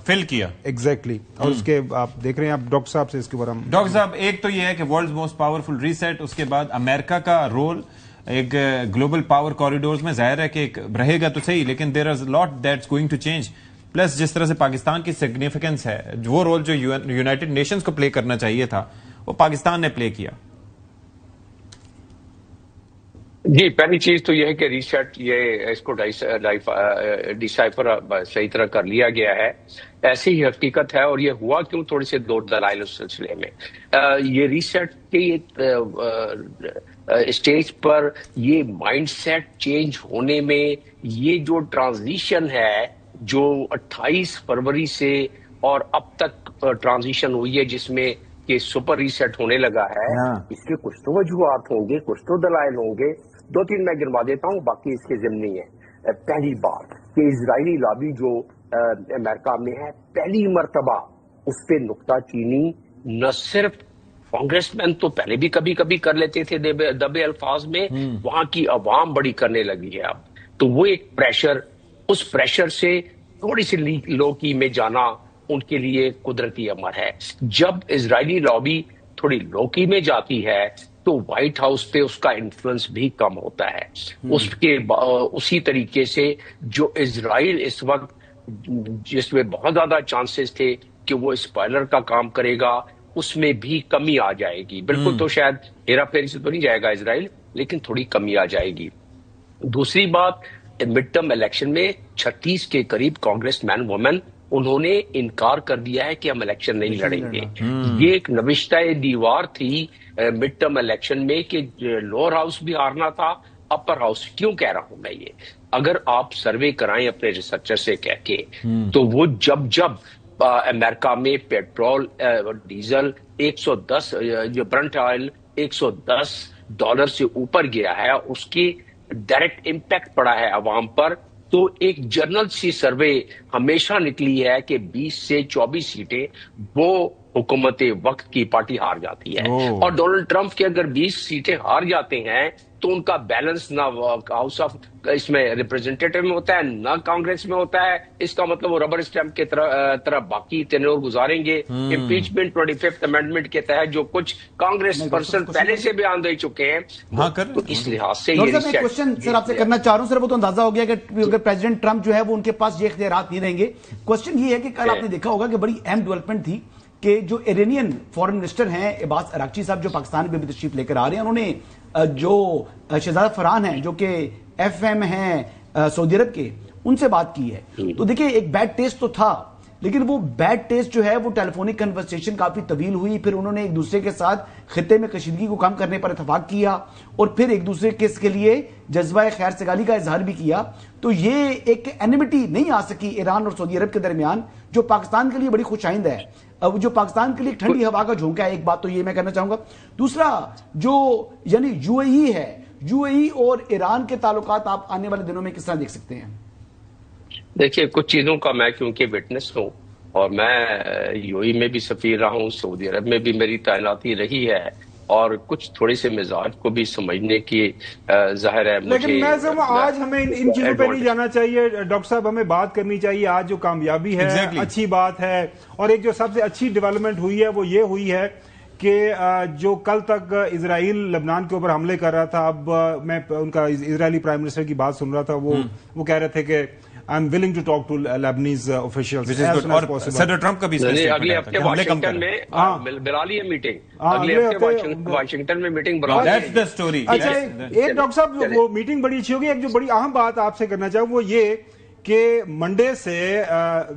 فل کیا ایگزیکٹلی. اور اس کے آپ دیکھ رہے ہیں آپ ڈاکٹر صاحب سے اس کے اوپر ہم ڈاکٹر صاحب ایک تو یہ ہے کہ ورلڈز موسٹ پاورفل ریسیٹ, اس کے بعد امریکہ کا رول ایک گلوبل پاور کوریڈورز میں ظاہر ہے کہ ایک رہے گا تو صحیح, لیکن there is lot that's going to change. Plus جس طرح سے پاکستان کی سگنیفیکینس ہے, وہ رول جو یونائٹڈ نیشنز کو پلے کرنا چاہیے تھا وہ پاکستان نے پلے کیا. جی, پہلی چیز تو یہ ہے کہ ریسیٹ یہ اس کو ڈیسائفر صحیح طرح کر لیا گیا ہے, ایسی ہی حقیقت ہے. اور یہ ہوا کیوں, تھوڑے سے دو دلائل اس سلسلے میں. یہ ریسیٹ کی اسٹیج پر یہ مائنڈ سیٹ چینج ہونے میں یہ جو ٹرانزیشن ہے جو 28 فروری سے اور اب تک ٹرانزیشن ہوئی ہے جس میں کہ سپر ریسیٹ ہونے لگا ہے, اس کے کچھ تو وجوہات ہوں گے, کچھ تو دلائل ہوں گے. 2-3 میں گنوا دیتا ہوں, باقی اس کے ضمنی ہے. پہلی بات کہ اسرائیلی لابی جو امریکہ میں ہے, پہلی مرتبہ اس پہ نکتہ چینی نہ صرف کانگریس مین تو پہلے بھی کبھی کبھی کر لیتے تھے دبے الفاظ میں, وہاں کی عوام بڑی کرنے لگی ہے اب. تو وہ ایک پریشر, اس پریشر سے تھوڑی سی لو کی میں جانا ان کے لیے قدرتی امر ہے. جب اسرائیلی لابی تھوڑی لوکی میں جاتی ہے تو وائٹ ہاؤس پہ اس کا انفلوئنس بھی کم ہوتا ہے. اسی طریقے سے جو اسرائیل اس وقت جس میں بہت زیادہ چانسز تھے کہ وہ اسپائلر کا کام کرے گا, اس میں بھی کمی آ جائے گی. بالکل تو شاید ہیرا پھیری سے تو نہیں جائے گا اسرائیل, لیکن تھوڑی کمی آ جائے گی. دوسری بات, مڈ ٹرم الیکشن میں 36 کے قریب کانگریس مین وومن انہوں نے انکار کر دیا ہے کہ ہم الیکشن نہیں لڑیں گے. یہ ایک نوشتہ دیوار تھی مڈ ٹرم الیکشن میں کہ لوور ہاؤس بھی ہارنا تھا, اپر ہاؤس. کیوں کہہ رہا ہوں میں یہ, اگر آپ سروے کرائیں اپنے ریسرچر سے کہہ کے, تو وہ جب امریکہ میں پیٹرول ڈیزل 110 جو برنٹ آئل $110 سے اوپر گیا ہے, اس کی ڈائریکٹ امپیکٹ پڑا ہے عوام پر. تو ایک جرنل سی سروے ہمیشہ نکلی ہے کہ 20 سے 24 سیٹیں وہ حکومت وقت کی پارٹی ہار جاتی ہے. اور ڈونلڈ ٹرمپ کے اگر 20 سیٹیں ہار جاتے ہیں تو ان کا بیلنس نہ ہاؤس آف اس میں ریپرزینٹیٹو میں ہوتا ہے نہ کانگریس میں ہوتا ہے. اس کا مطلب وہ ربر اسٹیمپ کی طرح باقی ٹینیور گزاریں گے. امپیچمنٹ 25th امینڈمنٹ کے تحت جو کچھ کانگریس پرسن پہلے سے بیان دے چکے ہیں, تو اس لحاظ سے یہ کوشچن سر آپ سے کرنا چاہ رہا ہوں. سر وہ تو اندازہ ہو گیا کہ اگر پریزیڈنٹ ٹرمپ جو ہے وہ ان کے پاس یہ اختیارات نہیں رہیں گے. کوشچن یہ ہے کہ کل آپ نے دیکھا ہوگا کہ بڑی اہم ڈیولپمنٹ تھی کہ جو ایرانین فورن منسٹر ہیں عباس اراغچی صاحب جو پاکستان میں بھی تشریف لے کر آ رہے ہیں, انہوں نے جو شہزادہ فرحان ہیں جو کہ FM ہیں سعودی عرب کے, ان سے بات کی ہے. تو دیکھیں ایک بیڈ ٹیسٹ تو تھا, لیکن وہ بیڈ ٹیسٹ جو ہے وہ ٹیلیفونک کنورسیشن کافی طویل ہوئی. پھر انہوں نے ایک دوسرے کے ساتھ خطے میں کشیدگی کو کم کرنے پر اتفاق کیا, اور پھر ایک دوسرے کے لیے جذبہ خیر سگالی کا اظہار بھی کیا. تو یہ ایک اینیمیٹی نہیں آ سکی ایران اور سعودی عرب کے درمیان, جو پاکستان کے لیے بڑی خوش آئند ہے, جو پاکستان کے لیے ایک ٹھنڈی ہوا کا جھونکا ہے. ایک بات تو یہ میں کہنا چاہوں گا. دوسرا جو یعنی UAE ہے, UAE اور ایران کے تعلقات آپ آنے والے دنوں میں کس طرح دیکھ سکتے ہیں؟ دیکھیے, کچھ چیزوں کا میں کیونکہ وٹنس ہوں, اور میں UAE میں بھی سفیر رہا ہوں, سعودی عرب میں بھی میری تعیناتی رہی ہے, اور کچھ تھوڑے سے مزاج کو بھی سمجھنے کی ظاہر ہے. لیکن میں سمجھوں آج ہمیں ان چیزوں پہ نہیں جانا چاہیے ڈاکٹر صاحب, ہمیں بات کرنی چاہیے آج جو کامیابی ہے, اچھی بات ہے. اور ایک جو سب سے اچھی ڈیولپمنٹ ہوئی ہے وہ یہ ہوئی ہے کہ جو کل تک اسرائیل لبنان کے اوپر حملے کر رہا تھا, اب میں ان کا اسرائیلی پرائم منسٹر کی بات سن رہا تھا, وہ کہہ رہے تھے کہ I'm willing to talk to Lebanese officials as soon as possible. صدر ٹرمپ کا بھی اگلے ہفتے واشنگٹن میں بلا لی ہے میٹنگ, اگلے ہفتے واشنگٹن میں میٹنگ بلا لی. That's the story. اچھا, ایک ڈاکٹر صاحب وہ میٹنگ بڑی اچھی ہوگی. ایک جو بڑی اہم بات آپ سے کرنا چاہوں وہ یہ کہ منڈے سے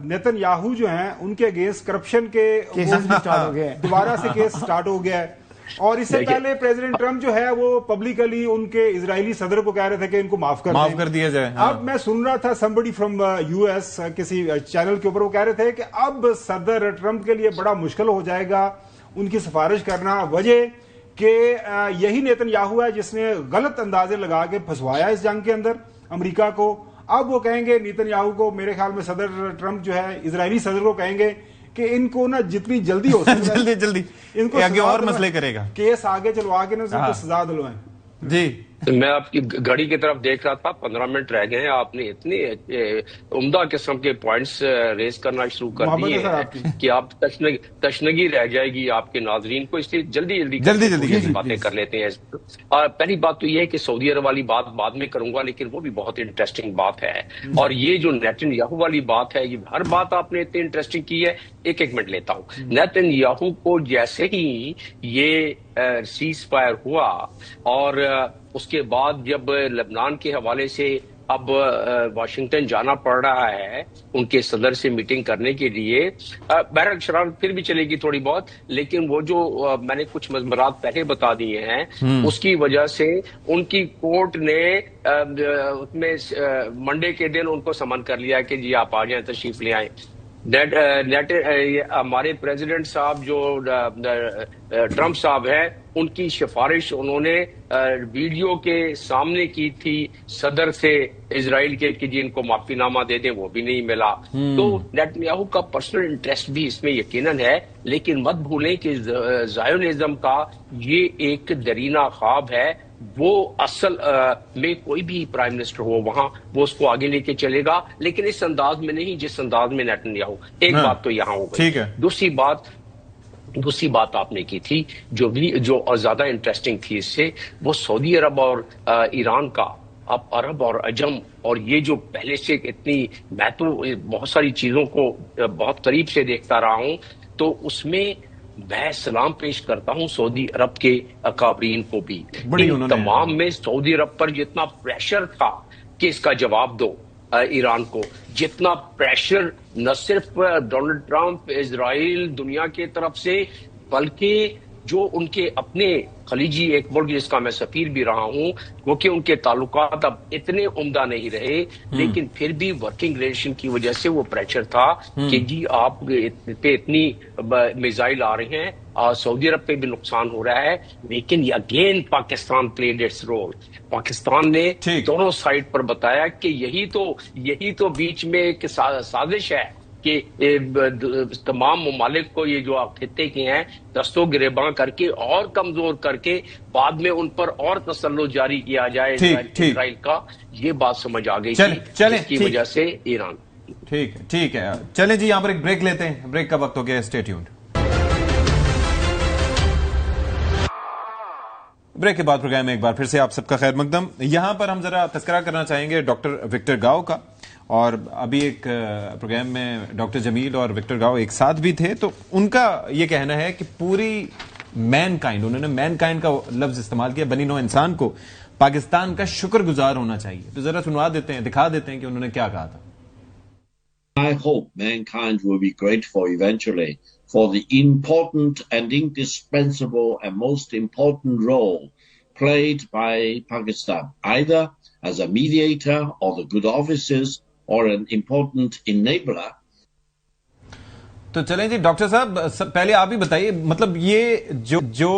نیتن یاہو جو ہیں ان کے اگینسٹ کرپشن کے دوبارہ سے کیس سٹارٹ ہو گیا ہے. اور اس سے پہلے پریزیڈنٹ ٹرمپ جو ہے وہ پبلکلی ان کے اسرائیلی صدر کو کہہ رہے تھے کہ ان کو معاف کر دیا جائے. اب میں سن رہا تھا somebody from US کسی چینل کے اوپر, وہ کہہ رہے تھے کہ اب صدر ٹرمپ کے لیے بڑا مشکل ہو جائے گا ان کی سفارش کرنا. وجہ کہ یہی نیتن یاہو ہے جس نے غلط اندازے لگا کے پھنسوایا اس جنگ کے اندر امریکہ کو. اب وہ کہیں گے نیتن یاہو کو, میرے خیال میں صدر ٹرمپ جو ہے اسرائیلی صدر کو کہیں گے کہ ان کو نا جتنی جلدی ہو سکے جلدی ان کو آگے اور مسئلے کرے گا, کیس آگے چلوا کے نا ان کو سزا دلوائیں. جی میں آپ کی گھڑی کی طرف دیکھ رہا تھا، 15 منٹ رہ گئے ہیں. آپ نے اتنے عمدہ قسم کے پوائنٹس ریز کرنا شروع کر دیے ہیں کہ آپ تشنگی رہ جائے گی آپ کے ناظرین کو، اس لیے جلدی باتیں کر لیتے ہیں. اور پہلی بات تو یہ ہے کہ سعودی عرب والی بات بعد میں کروں گا، لیکن وہ بھی بہت انٹرسٹنگ بات ہے. اور یہ جو نیتن یاہو والی بات ہے، یہ ہر بات آپ نے اتنی انٹرسٹنگ کی ہے. ایک منٹ لیتا ہوں. نیتن یاہو کو جیسے ہی یہ سیز فائر ہوا اور اس کے بعد جب لبنان کے حوالے سے اب واشنگٹن جانا پڑ رہا ہے ان کے صدر سے میٹنگ کرنے کے لیے، بہرحال شرارت پھر بھی چلے گی تھوڑی بہت، لیکن وہ جو میں نے کچھ مضمرات پہلے بتا دیے ہیں اس کی وجہ سے ان کی کورٹ نے میں منڈے کے دن ان کو سمن کر لیا کہ جی آپ آ جائیں، تشریف لے آئیں. ہمارے پریزیڈنٹ صاحب جو ٹرمپ صاحب ہیں، ان کی سفارش انہوں نے ویڈیو کے سامنے کی تھی صدر سے اسرائیل کے کہ جی ان کو معافی نامہ دے دیں، وہ بھی نہیں ملا. تو نیتن یاہو کا پرسنل انٹرسٹ بھی اس میں یقیناً ہے، لیکن مت بھولیں کہ زائونزم کا یہ ایک درینہ خواب ہے. وہ اصل میں کوئی بھی پرائم منسٹر ہو وہاں وہ اس کو آگے لے کے چلے گا، لیکن اس انداز میں نہیں جس انداز میں نیتن یاہو. ایک بات تو یہاں ہو گئی. دوسری بات آپ نے کی تھی جو زیادہ انٹرسٹنگ تھی اس سے، وہ سعودی عرب اور ایران کا. اب عرب اور عجم اور یہ جو پہلے سے اتنی، میں تو بہت ساری چیزوں کو بہت قریب سے دیکھتا رہا ہوں، تو اس میں میں سلام پیش کرتا ہوں سعودی عرب کے اکابرین کو بھی. ان تمام میں سعودی عرب پر جتنا پریشر تھا کہ اس کا جواب دو ایران کو، جتنا پریشر نہ صرف ڈونلڈ ٹرمپ، اسرائیل، دنیا کی طرف سے، بلکہ جو ان کے اپنے خلیجی ایک ملک جس کا میں سفیر بھی رہا ہوں، کیونکہ ان کے تعلقات اب اتنے عمدہ نہیں رہے، لیکن پھر بھی ورکنگ ریلیشن کی وجہ سے وہ پریشر تھا کہ جی آپ پہ اتنی میزائل آ رہے ہیں، سعودی عرب پہ بھی نقصان ہو رہا ہے. لیکن again Pakistan played its role. Pakistan نے دونوں سائڈ پر بتایا کہ یہی تو بیچ میں ایک سازش ہے کہ تمام ممالک کو یہ جو خطے کے ہیں دستوں گریباں کر کے اور کمزور کر کے بعد میں ان پر اور تسلط جاری کیا جائے اسرائیل کا. یہ بات سمجھ آ گئی تھی جس کی وجہ سے ایران. ٹھیک ہے چلیں جی یہاں پر ایک بریک لیتے ہیں. بریک کا وقت ہو گیا. Stay tuned. بریک کے بعد پروگرام میں ایک بار پھر سے آپ سب کا خیر مقدم. یہاں پر ہم ذرا تذکرہ کرنا چاہیں گے ڈاکٹر وکٹر گاؤ کا، اور ابھی ایک پروگرام میں ڈاکٹر جمیل اور وکٹر گاؤ ایک ساتھ بھی تھے، تو ان کا یہ کہنا ہے کہ پوری مین کائنڈ، انہوں نے مین کائنڈ کا لفظ استعمال کیا، بنی نوع انسان کو پاکستان کا شکر گزار ہونا چاہیے. تو ذرا سنوا دیتے ہیں، دکھا دیتے ہیں کہ انہوں نے کیا کہا تھا. I hope mankind will be grateful eventually for the important and indispensable and most important role played by Pakistan, either as a mediator or the good offices or an important enabler. تو چلیں جی doctor صاحب پہلے آپ ہی بتائیے، مطلب یہ جو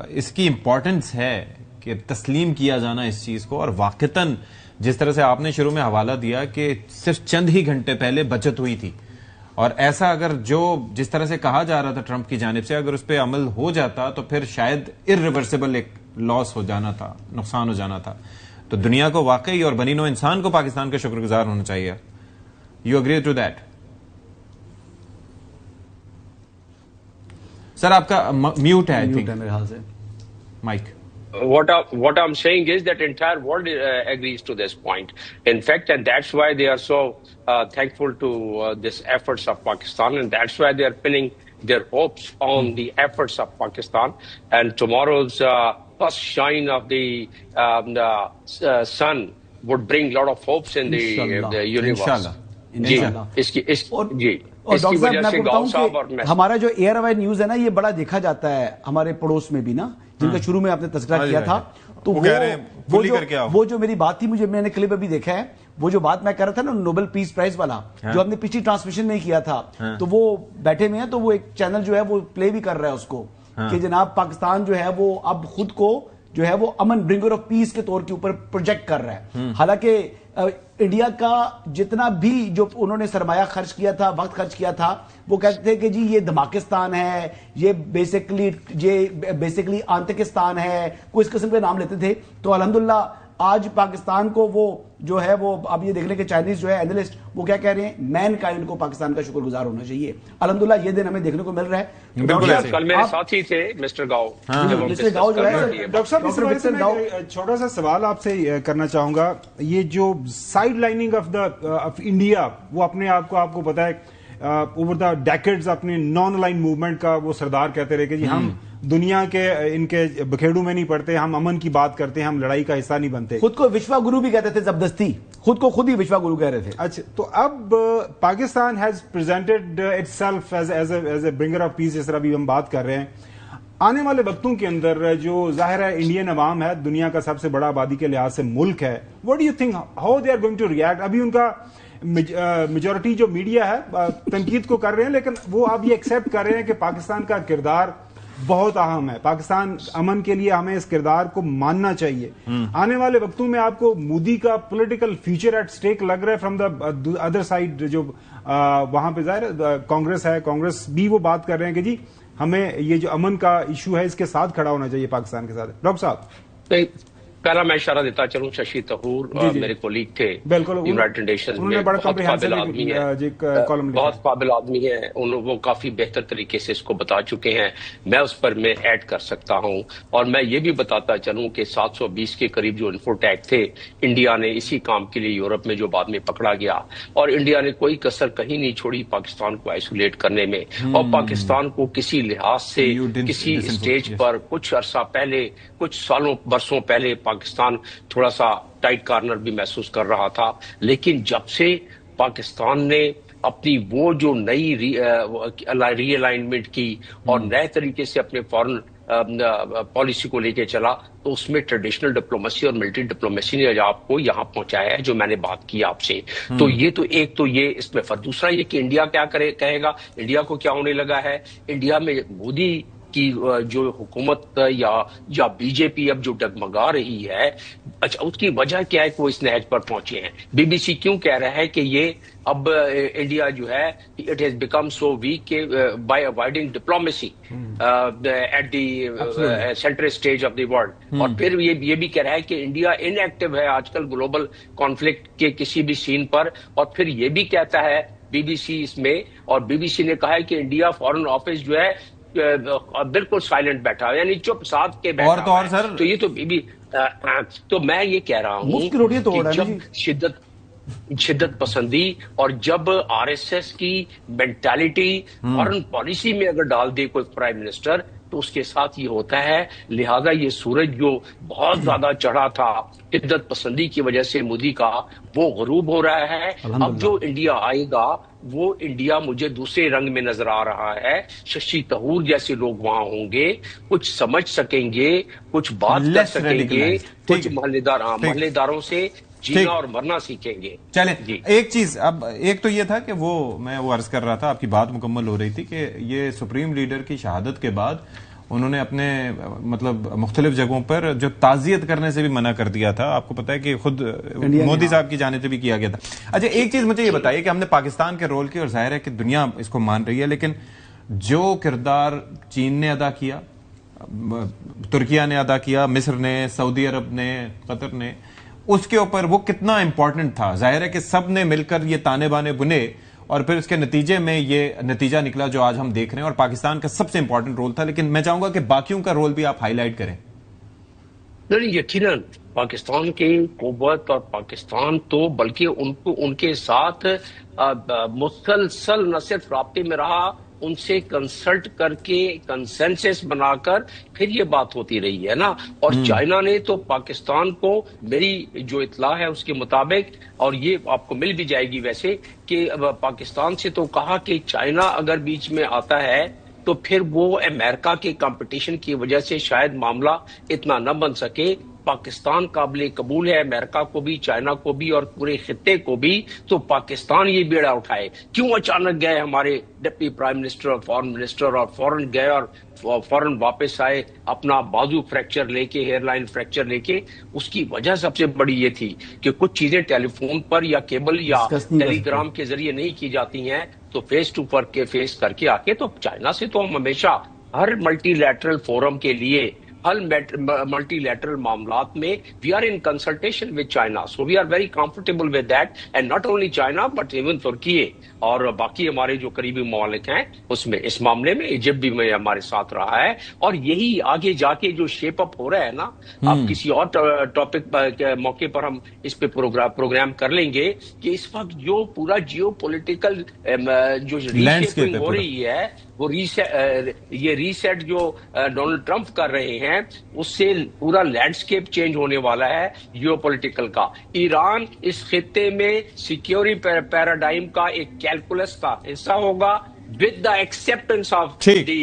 اس کی امپورٹنس ہے کہ تسلیم کیا جانا اس چیز کو، اور واقعتاً جس طرح سے آپ نے شروع میں حوالہ دیا کہ صرف چند ہی گھنٹے پہلے بچت ہوئی تھی، اور ایسا اگر جس طرح سے کہا جا رہا تھا ٹرمپ کی جانب سے، اگر اس پہ عمل ہو جاتا تو پھر شاید irreversible ایک لاس ہو جانا تھا، نقصان ہو جانا تھا. تو دنیا کو واقعی اور بنی نوع انسان کو پاکستان کا شکر گزار ہونا چاہیے. You agree to that? Sir آپ کا میوٹ ہے آئی تھنک میرے خیال سے mic. What I'm saying is that entire world agrees to this point. In fact, and that's why they are so thankful to this efforts of Pakistan, and that's why they are pinning their hopes on the efforts of Pakistan. And tomorrow's first shine of the sun would bring a lot of hopes in the universe. Inshallah. جی اور doctor صاحب میں آپ کو بتاؤں کہ ہمارا جو year اوائر news ہے نا، یہ بڑا دیکھا جاتا ہے ہمارے پڑوس میں بھی نا، جن کا شروع میں آپ نے تذکرہ کیا تھا. تو وہ جو میری بات تھی، میں نے کلپ ابھی دیکھا ہے، وہ جو بات میں کر رہا تھا نا نوبل پیس پرائز والا، جو ہم نے پچھلی ٹرانسمیشن میں کیا تھا، تو وہ بیٹھے ہوئے ہیں، تو وہ ایک چینل جو ہے وہ پلے بھی کر رہا ہے اس کو کہ جناب پاکستان جو ہے وہ اب خود کو جو ہے وہ امن برنگر آف پیس کے طور کے اوپر پروجیکٹ کر رہا ہے. حالانکہ انڈیا کا جتنا بھی جو انہوں نے سرمایہ خرچ کیا تھا، وقت خرچ کیا تھا، وہ کہتے تھے کہ جی یہ دھماکستان ہے، یہ بیسیکلی آتنکستان ہے، کوئی اس قسم کے نام لیتے تھے. تو الحمدللہ آج پاکستان کو وہ جو ہے وہ اب یہ دیکھ لیں کہ چائنیز جو ہے اینالسٹ وہ کیا کہہ رہے ہیں، مین کائنڈ کو پاکستان کا شکر گزار ہونا چاہیے. الحمدللہ یہ دن ہمیں دیکھنے کو مل رہا ہے. کل میرے ساتھی تھے مسٹر گاؤ. مسٹر گاؤ جو ہے ڈاکٹر صاحب چھوٹا سا سوال آپ سے کرنا چاہوں گا. یہ جو سائڈ لائننگ آف انڈیا، وہ اپنے آپ کو پتا ہے اوور دا ڈیکیڈز اپنے نان الائن موومنٹ کا وہ سردار کہتے رہے کہ جی ہم دنیا کے ان کے بکھیڑوں میں نہیں پڑتے، ہم امن کی بات کرتے ہیں، ہم لڑائی کا حصہ نہیں بنتے. خود کو وشوا گرو بھی کہتے تھے زبردستی، خود ہی وشوا گرو کہہ رہے تھے. اچھا، تو اب Pakistan has presented itself as a bringer of peace, جس طرح بھی ہم بات کر رہے ہیں. آنے والے وقتوں کے اندر جو ظاہر ہے انڈین عوام ہے، دنیا کا سب سے بڑا آبادی کے لحاظ سے ملک ہے، what do you think how they are going to react? ابھی ان کا میجورٹی جو میڈیا ہے تنقید کو کر رہے ہیں، لیکن وہ اب یہ ایکسیپٹ کر رہے ہیں کہ پاکستان کا کردار بہت اہم ہے، پاکستان امن کے لیے ہمیں اس کردار کو ماننا چاہیے. آنے والے وقتوں میں آپ کو مودی کا پولیٹیکل فیوچر ایٹ سٹیک لگ رہا ہے فرام دا ادر سائڈ؟ جو وہاں پہ ظاہر کانگریس ہے، کانگریس بھی وہ بات کر رہے ہیں کہ جی ہمیں یہ جو امن کا ایشو ہے اس کے ساتھ کھڑا ہونا چاہیے پاکستان کے ساتھ. ڈاکٹر صاحب پہلا میں اشارہ دیتا چلوں، ششی تہور میرے کولیگ تھے یونائیٹڈ نیشنز میں، بہت قابل آدمی ہیں، بہت قابل آدمی ہیں. وہ کافی بہتر طریقے سے اس کو بتا چکے ہیں. میں اس پر میں ایڈ کر سکتا ہوں. اور میں یہ بھی بتاتا چلوں کہ 720 کے قریب جو انفوٹیک تھے، انڈیا نے اسی کام کے لیے یورپ میں جو بعد میں پکڑا گیا، اور انڈیا نے کوئی کسر کہیں نہیں چھوڑی پاکستان کو آئسولیٹ کرنے میں. اور پاکستان کو کسی لحاظ سے کسی اسٹیج پر کچھ عرصہ پہلے، کچھ سالوں برسوں پہلے پاکستان تھوڑا سا ٹائٹ کارنر بھی محسوس کر رہا تھا. لیکن جب سے پاکستان نے اپنی وہ جو نئی ری الائنمنٹ کی اور نئے طریقے سے اپنے فورن پالیسی کو لے کے چلا، تو اس میں ٹریڈیشنل ڈپلومیسی اور ملٹری ڈپلومیسی نے آپ کو یہاں پہنچایا ہے جو میں نے بات کی آپ سے. تو یہ تو ایک تو یہ اس میں فرق. دوسرا یہ کہ انڈیا کیا کہے گا، انڈیا کو کیا ہونے لگا ہے. انڈیا میں مودی کی جو حکومت یا بی جے پی اب جو ڈگمگا رہی ہے، اچھا اس کی وجہ کیا ہے کہ وہ اس نہج پر پہنچے ہیں. بی بی سی کیوں کہہ رہا ہے کہ یہ اب انڈیا جو ہے it has become so weak by avoiding diplomacy at the central stage of the world. اور پھر یہ بھی کہہ رہا ہے کہ انڈیا ان ایکٹیو ہے آج کل گلوبل کانفلکٹ کے کسی بھی سین پر. اور پھر یہ بھی کہتا ہے بی بی سی اس میں، اور بی بی سی نے کہا ہے کہ انڈیا فارن آفس جو ہے بالکل سائلنٹ بیٹھا ہے، یعنی چپ ساتھ کے بیٹھا ہے. تو یہ تو میں یہ کہہ رہا ہوں کہ جب شدت پسندی اور جب آر ایس ایس کی مینٹالٹی فارن پالیسی میں اگر ڈال دے کوئی پرائم منسٹر، تو اس کے ساتھ یہ ہوتا ہے. لہذا یہ سورج جو بہت زیادہ چڑھا تھا شدت پسندی کی وجہ سے مودی کا، وہ غروب ہو رہا ہے. اب جو انڈیا آئے گا وہ انڈیا مجھے دوسرے رنگ میں نظر آ رہا ہے. ششی تہور جیسے لوگ وہاں ہوں گے، کچھ سمجھ سکیں گے، کچھ بات کر سکیں گے، کچھ محلے داروں سے جینا اور مرنا سیکھیں گے. چلیں ایک چیز، اب ایک تو یہ تھا کہ میں وہ عرض کر رہا تھا، آپ کی بات مکمل ہو رہی تھی کہ یہ سپریم لیڈر کی شہادت کے بعد انہوں نے اپنے مطلب مختلف جگہوں پر جو تعزیت کرنے سے بھی منع کر دیا تھا. آپ کو پتا ہے کہ خود مودی صاحب کی جانب سے بھی کیا گیا تھا. اچھا ایک چیز مجھے یہ بتائیے کہ ہم نے پاکستان کے رول کی، اور ظاہر ہے کہ دنیا اس کو مان رہی ہے، لیکن جو کردار چین نے ادا کیا، ترکیہ نے ادا کیا، مصر نے، سعودی عرب نے، قطر نے، اس کے اوپر وہ کتنا امپورٹنٹ تھا. ظاہر ہے کہ سب نے مل کر یہ تانے بانے بنے، اور پھر اس کے نتیجے میں یہ نتیجہ نکلا جو آج ہم دیکھ رہے ہیں، اور پاکستان کا سب سے امپورٹنٹ رول تھا. لیکن میں چاہوں گا کہ باقیوں کا رول بھی آپ ہائی لائٹ کریں. نہیں، یقیناً پاکستان کی قوت اور پاکستان تو بلکہ ان کے ساتھ مسلسل نہ صرف رابطے میں رہا، ان سے کنسلٹ کر کے کنسنسس بنا کر پھر یہ بات ہوتی رہی ہے نا. اور چائنا نے تو پاکستان کو، میری جو اطلاع ہے اس کے مطابق، اور یہ آپ کو مل بھی جائے گی ویسے، کہ پاکستان سے تو کہا کہ چائنا اگر بیچ میں آتا ہے تو پھر وہ امریکہ کے کمپٹیشن کی وجہ سے شاید معاملہ اتنا نہ بن سکے. پاکستان قابل قبول ہے امریکہ کو بھی, چائنا کو بھی اور پورے خطے کو بھی, تو پاکستان یہ بیڑا اٹھائے. کیوں اچانک گئے ہمارے ڈپٹی پرائم منسٹر اور فارن منسٹر اور فوراً گئے اور فوراً واپس آئے اپنا بازو فریکچر لے کے, ہیئر لائن فریکچر لے کے؟ اس کی وجہ سب سے بڑی یہ تھی کہ کچھ چیزیں ٹیلی فون پر یا کیبل یا ٹیلی گرام کے ذریعے نہیں کی جاتی ہیں, تو فیس ٹو فیس کر کے آ کے. تو چائنا سے تو ہم ہمیشہ ہر ملٹی لیٹرل فورم کے لیے, ہر ملٹی لیٹرل معاملات میں we are in consultation with China, so we are very comfortable with that, and not only China but even Turkey اور باقی ہمارے جو قریبی ممالک ہیں اس میں. اس معاملے میں ایجپٹ بھی میں ہمارے ساتھ رہا ہے, اور یہی آگے جا کے جو شیپ اپ ہو رہا ہے نا, اب کسی اور ٹاپک کے موقع پر ہم اس پہ پروگرام کر لیں گے کہ اس وقت جو پورا جیو پولیٹیکل جو ریشیپنگ ہو رہی ہے, وہ یہ ریسیٹ جو ڈونلڈ ٹرمپ کر رہے ہیں, اس سے پورا لینڈسکیپ چینج ہونے والا ہے جیو پولیٹیکل کا. ایران اس خطے میں سیکیورٹی پیراڈائم کا ایک کیلکولس کا حصہ ہوگا with the acceptance of the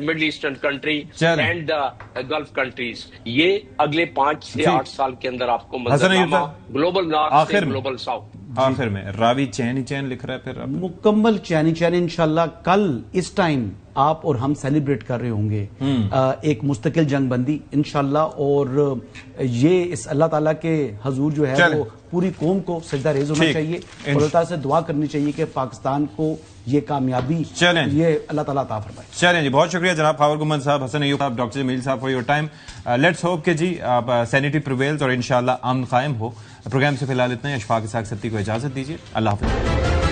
Middle Eastern country and the Gulf countries. یہ اگلے 5 سے 8 سال کے اندر آپ کو منظرنامہ گلوبل نارتھ سے گلوبل ساؤتھ. آخر میں راوی چین ہی چین لکھ رہا ہے, پھر مکمل چین ہی چین. انشاءاللہ کل اس ٹائم آپ اور ہم سیلیبریٹ کر رہے ہوں گے ایک مستقل جنگ بندی انشاءاللہ, اور یہ اس اللہ تعالیٰ کے حضور جو ہے وہ پوری قوم کو سجدہ ریز ہونا چاہیے, اور اللہ تعالیٰ سے دعا کرنی چاہیے کہ پاکستان کو یہ کامیابی یہ اللہ تعالیٰ عطا فرمائے. چلیں جی, بہت شکریہ جناب خاور گمن صاحب, حسن ایوب صاحب, ڈاکٹر جمیل صاحب for your time. Let's hope کہ جی سینیٹی پریویلز اور انشاءاللہ امن قائم ہو. پروگرام سے فی الحال اتنا ہی. اشفاق اسحاق ستی کو اجازت دیجیے. اللہ حافظ.